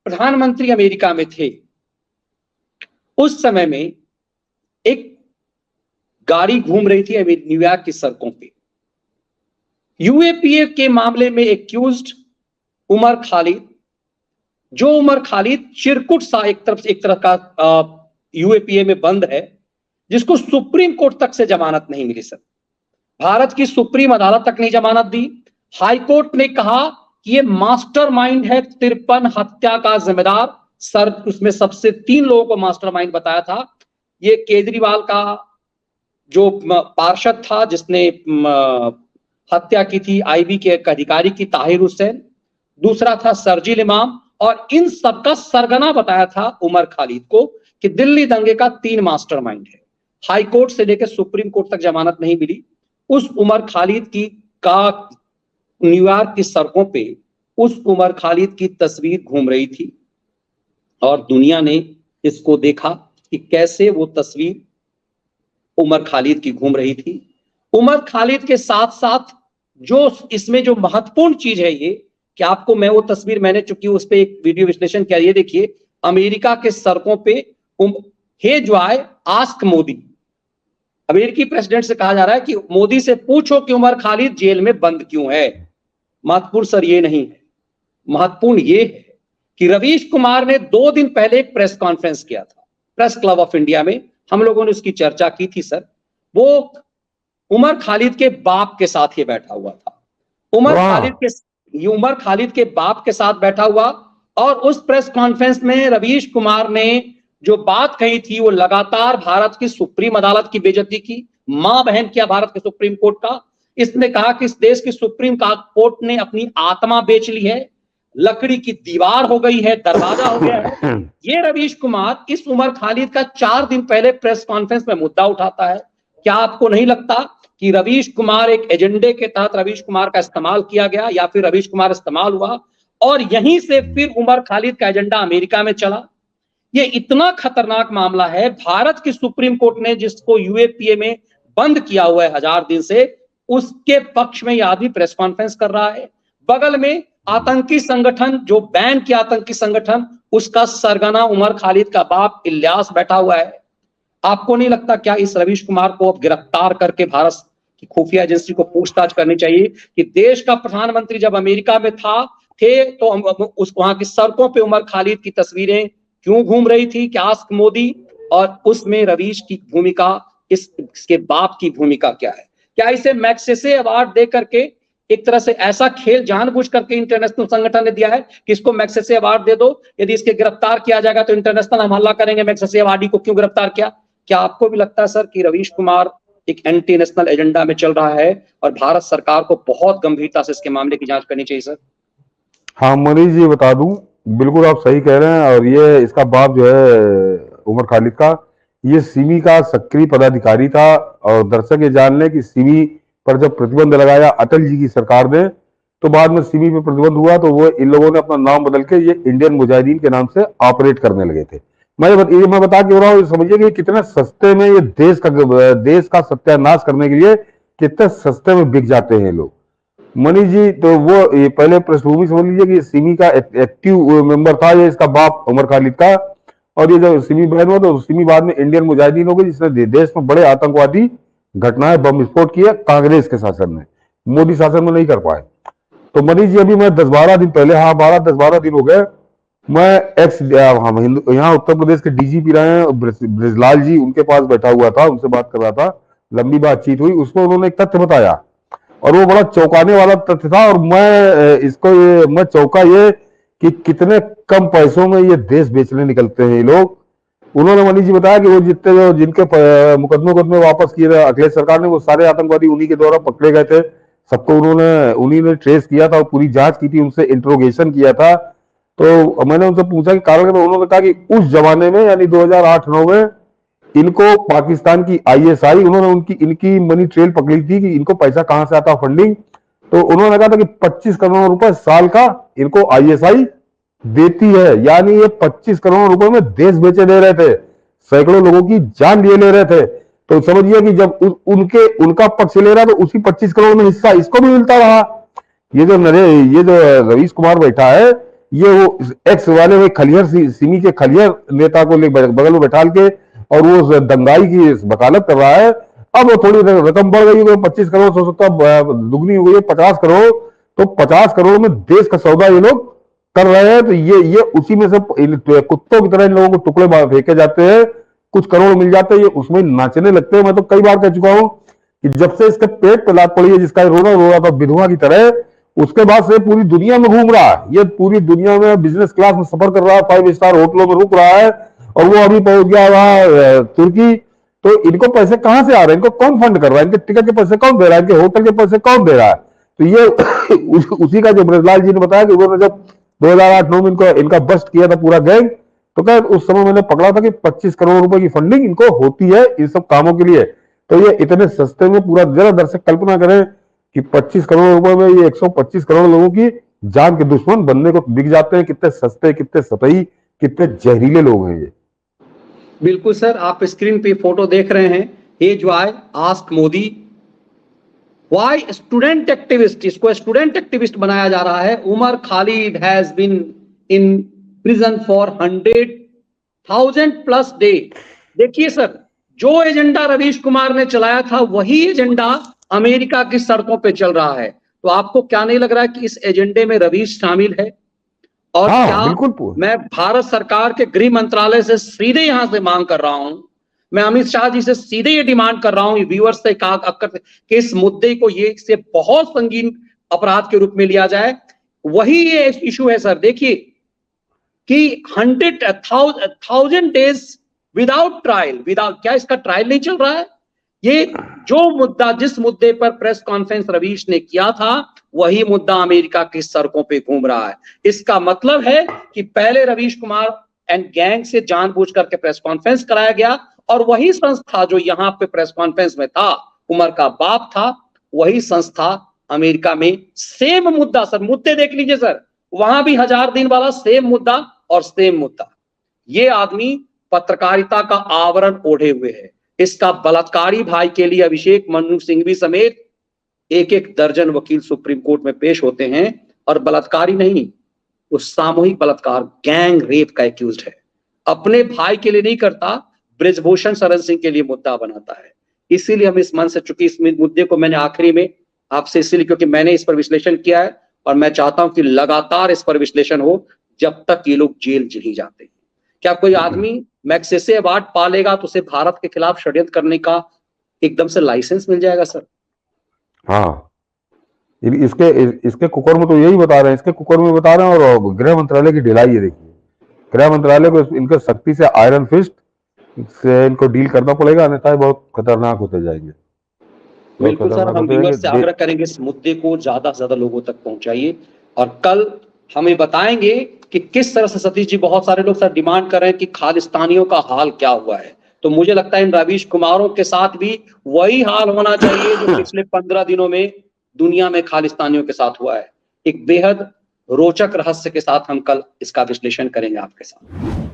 प्रधानमंत्री अमेरिका में थे, उस समय में एक गाड़ी घूम रही थी न्यूयॉर्क की सड़कों पे। यूएपीए के मामले में एक्यूज्ड उमर खालिद, जो उमर खालिद चिरकुट सा एक तरह का यूएपीए में बंद है, जिसको सुप्रीम कोर्ट तक से जमानत नहीं मिली। सर, भारत की सुप्रीम अदालत तक नहीं जमानत दी। हाई कोर्ट ने कहा कि ये मास्टरमाइंड है, 53 हत्या का जिम्मेदार। सर, उसमें सबसे 3 लोगों को मास्टरमाइंड बताया था। ये केजरीवाल का जो पार्षद था जिसने हत्या की थी, आईबी के एक अधिकारी की, ताहिर हुसैन, दूसरा था शर्जील इमाम, और इन सबका सरगना बताया था उमर खालिद को कि दिल्ली दंगे का 3 मास्टरमाइंड है। हाई कोर्ट से लेकर सुप्रीम कोर्ट तक जमानत नहीं मिली। उस उमर खालिद का न्यूयॉर्क की सड़कों पे उस उमर खालिद की तस्वीर घूम रही थी और दुनिया ने इसको देखा कि कैसे वो तस्वीर उमर खालिद की घूम रही थी। उमर खालिद के साथ साथ जो इसमें जो महत्वपूर्ण चीज है ये कि आपको मैं वो तस्वीर मैंने चुकी उस पर एक वीडियो विश्लेषण किया। ये देखिए, अमेरिका के सड़कों पे हे जॉय आस्क मोदी, अमेरिकी प्रेसिडेंट से कहा जा रहा है कि मोदी से पूछो कि उमर खालिद जेल में बंद क्यों है। महत्वपूर्ण सर ये नहीं है, महत्वपूर्ण ये है कि रवीश कुमार ने 2 दिन पहले एक प्रेस कॉन्फ्रेंस किया था प्रेस क्लब ऑफ इंडिया में। हम लोगों ने उसकी चर्चा की थी। सर, वो उमर खालिद के बाप के साथ ही बैठा हुआ था। उमर खालिद के बाप के साथ बैठा हुआ, और उस प्रेस कॉन्फ्रेंस में रवीश कुमार ने जो बात कही थी वो लगातार भारत की सुप्रीम अदालत की बेइज्जती की, मां बहन किया भारत के सुप्रीम कोर्ट का। इसने कहा कि इस देश की सुप्रीम कोर्ट ने अपनी आत्मा बेच ली है, लकड़ी की दीवार हो गई है, दरवाजा हो गया है। ये रवीश कुमार इस उमर खालिद का 4 दिन पहले प्रेस कॉन्फ्रेंस में मुद्दा उठाता है। क्या आपको नहीं लगता कि रवीश कुमार एक एजेंडे के तहत रवीश कुमार का इस्तेमाल किया गया, या फिर रवीश कुमार इस्तेमाल हुआ और यहीं से फिर उमर खालिद का एजेंडा अमेरिका में चला? ये इतना खतरनाक मामला है। भारत की सुप्रीम कोर्ट ने जिसको यूएपीए में बंद किया हुआ है 1000 दिन से, उसके पक्ष में यह आदमी प्रेस कॉन्फ्रेंस कर रहा है। बगल में आतंकी संगठन, जो बैन किया आतंकी संगठन, उसका सरगना उमर खालिद का बाप इलियास बैठा हुआ है। आपको नहीं लगता क्या इस रवीश कुमार को अब गिरफ्तार करके भारत की खुफिया एजेंसी को पूछताछ करनी चाहिए कि देश का प्रधानमंत्री जब अमेरिका में थे तो उस वहां की सड़कों पे उमर खालिद की तस्वीरें क्यों घूम रही थी? क्या आस्क मोदी, और उसमें रवीश की भूमिका, इसके बाप की भूमिका क्या है? क्या इसे मैग्सेसे अवार्ड दे करके एक तरह से ऐसा खेल जानबूझ करके इंटरनेशनल संगठन ने दिया है कि इसको मैग्सेसे अवार्ड दे दो, यदि इसके गिरफ्तार किया जाएगा तो इंटरनेशनल हम हल्ला करेंगे, मैग्सेसे अवार्डी को क्यों गिरफ्तार किया? क्या आपको भी लगता है सर कि रवीश कुमार एक एंटी नेशनल एजेंडा में चल रहा है और भारत सरकार को बहुत गंभीरता से इसके मामले की जांच करनी चाहिए? सर, हाँ मनीष जी, बता दूं, बिल्कुल आप सही कह रहे हैं। और ये इसका बाप जो है उमर खालिद का, ये सिमी का सक्रिय पदाधिकारी था। और दर्शक ये जान लें कि सिमी पर जब प्रतिबंध लगाया अटल जी की सरकार ने, तो बाद में सिमी पे प्रतिबंध हुआ तो वो इन लोगों ने अपना नाम बदल के ये इंडियन मुजाहिदीन के नाम से ऑपरेट करने लगे थे। मैं बता के हो रहा हूँ, समझिए कि कितने सस्ते में ये देश का सत्यानाश करने के लिए कितने सस्ते में बिक जाते हैं लोग। मनीष जी, तो वो ये पहले पृष्ठभूमि समझ लीजिए कि सिमी का एक्टिव मेंबर था ये इसका बाप उमर खालिद का। और ये जब सिमी बैन हुआ तो सिमी बाद में इंडियन मुजाहिदीन हो गई, जिसने देश में बड़े आतंकवादी घटनाएं, बम विस्फोट किए कांग्रेस के शासन में, मोदी शासन में नहीं कर पाए। तो मनीष जी, अभी मैं 10-12 दिन पहले, हाँ 10-12 दिन हो गए, मैं यहाँ उत्तर प्रदेश के डीजीपी रहे हैं ब्रिजलाल जी, उनके पास बैठा हुआ था, उनसे बात कर रहा था, लंबी बातचीत हुई। उसमें उन्होंने एक तथ्य बताया और वो बड़ा चौंकाने वाला तथ्य था। और मैं चौंका ये कि कितने कम पैसों में ये देश बेचने निकलते हैं ये लोग। उन्होंने मनीष जी बताया कि वो जिनके मुकदमे वापस किए थे अखिलेश सरकार ने, वो सारे आतंकवादी उन्हीं के द्वारा पकड़े गए थे। सबको उन्हीं ने ट्रेस किया था और पूरी जांच की थी, उनसे इंट्रोगेशन किया था। तो मैंने उनसे पूछा कि कारण, तो उन्होंने कहा कि उस जमाने में यानी 2008-9 में इनको पाकिस्तान की आईएसआई, उन्होंने इनकी मनी ट्रेल पकड़ी थी कि इनको पैसा कहां से आता फंडिंग। तो उन्होंने कहा था कि 25 करोड़ रुपए साल का इनको आईएसआई देती है। यानी ये 25 करोड़ रुपए में देश बेचे दे रहे थे, सैकड़ों लोगों की जान लिए ले रहे थे। तो समझिए कि जब उनका पक्ष ले रहा तो उसी 25 करोड़ में हिस्सा इसको भी मिलता रहा। ये जो रवीश कुमार बैठा है, ये वो एक्स वाले वो खलियर सिमी के खलियर नेता को बगल में बैठाल के और वो दंगाई की वकालत कर रहा है। अब वो थोड़ी रकम बढ़ गई है, 25 करोड़ हो सकता दुगनी हो गई है 50 करोड़। तो 50 करोड़ में देश का सौदा ये लोग कर रहे हैं। तो ये उसी में से कुत्तों की तरह इन लोगों को टुकड़े फेंके जाते हैं, कुछ करोड़ मिल जाते हैं, ये उसमें नाचने लगते हैं। मैं तो कई बार कह चुका हूं कि जब से इसके पेट पे लात पड़ी है, जिसका रोना रो रहा था विधवा की तरह, उसके बाद से पूरी दुनिया में घूम रहा है। ये पूरी दुनिया में बिजनेस क्लास में सफर कर रहा है, 5 स्टार होटलों में रुक रहा है, और वो अभी पहुंच गया वहां तुर्की। तो इनको पैसे कहां से आ रहे हैं? इनको कौन फंड कर रहा है? इनके टिकट के पैसे कौन दे रहा है? इनके होटल के पैसे कौन दे रहा है? तो ये उसी का जो ब्रजलाल जी ने बताया कि उन्होंने जब 2008-9 में इनका बस्ट किया था पूरा गैंग, तो क्या उस समय मैंने पकड़ा था कि 25 करोड़ रुपए की फंडिंग इनको होती है इन सब कामों के लिए। तो ये इतने सस्ते में पूरा, जरा दर्शक कल्पना करें कि 25 करोड़ रुपए में ये 125 करोड़ लोगों की जान के दुश्मन बनने को बिक जाते हैं। कितने सस्ते, कितने सतही, कितने जहरीले लोग हैं ये। बिल्कुल सर, आप स्क्रीन पे फोटो देख रहे हैं, ये जो आए ask Modi why student activist, इसको स्टूडेंट एक्टिविस्ट बनाया जा रहा है। Umar Khalid has been in prison for 100,000 plus day. देखिए सर, जो एजेंडा रवीश कुमार ने चलाया था वही एजेंडा अमेरिका की सड़कों पे चल रहा है। तो आपको क्या नहीं लग रहा है कि इस एजेंडे में रवीश शामिल है? और हाँ, क्या बिल्कुल। मैं भारत सरकार के गृह मंत्रालय से सीधे यहां से मांग कर रहा हूं, मैं अमित शाह जी से सीधे ये डिमांड कर रहा हूं, व्यूअर्स से कहा कि इस मुद्दे को ये से बहुत संगीन अपराध के रूप में लिया जाए। वही ये इशू है सर। देखिए कि 100,000 डेज विदाउट ट्रायल, विदाउट, क्या इसका ट्रायल नहीं चल रहा है? ये जो मुद्दा, जिस मुद्दे पर प्रेस कॉन्फ्रेंस रवीश ने किया था, वही मुद्दा अमेरिका की सड़कों पे घूम रहा है। इसका मतलब है कि पहले रवीश कुमार एंड गैंग से जानबूझ करके प्रेस कॉन्फ्रेंस कराया गया, और वही संस्था जो यहां पे प्रेस कॉन्फ्रेंस में था, उमर का बाप था, वही संस्था अमेरिका में सेम मुद्दा, सर मुद्दे देख लीजिए सर, वहां भी 1000 दिन वाला सेम मुद्दा और सेम मुद्दा। ये आदमी पत्रकारिता का आवरण ओढ़े हुए है। इसका बलात्कारी भाई के लिए अभिषेक मनु सिंघवी समेत एक एक दर्जन वकील सुप्रीम कोर्ट में पेश होते हैं, और बलात्कारी नहीं, उस सामूहिक बलात्कार, गैंग रेप का एक्यूज्ड है। अपने भाई के लिए नहीं करता, ब्रिजभूषण शरण सिंह के लिए मुद्दा बनाता है। इसीलिए हम इस मन से, चूंकि इस मुद्दे को मैंने आखिरी में आपसे इसलिए क्योंकि मैंने इस पर विश्लेषण किया है, और मैं चाहता हूं कि लगातार इस पर विश्लेषण हो जब तक ये लोग जेल नहीं जाते हैं। क्या कोई आदमी मैग्सेसे अवार्ड पा लेगा तो उसे भारत के खिलाफ षड्यंत्र करने का एकदम से लाइसेंस मिल जाएगा सर? हाँ, इसके कुकर में तो यही बता रहे हैं, इसके कुकर में बता रहे हैं। और गृह मंत्रालय की ढिलाई है, देखिए गृह मंत्रालय को इनको सख्ती से आयरन फिस्ट से इनको डील करना पड़ेगा, अन्यथा बहुत खतरनाक होते जाएंगे। बिल्कुल सर, हम व्यूअर्स से आग्रह करेंगे इस मुद्दे को ज्यादा से ज्यादा लोगों तक पहुंचाइए, और कल हमें बताएंगे कि किस तरह से सतीश जी, बहुत सारे लोग सर डिमांड कर रहे हैं कि खालिस्तानियों का हाल क्या हुआ है। तो मुझे लगता है इन रवीश कुमारों के साथ भी वही हाल होना चाहिए जो पिछले 15 दिनों में दुनिया में खालिस्तानियों के साथ हुआ है। एक बेहद रोचक रहस्य के साथ हम कल इसका विश्लेषण करेंगे आपके साथ।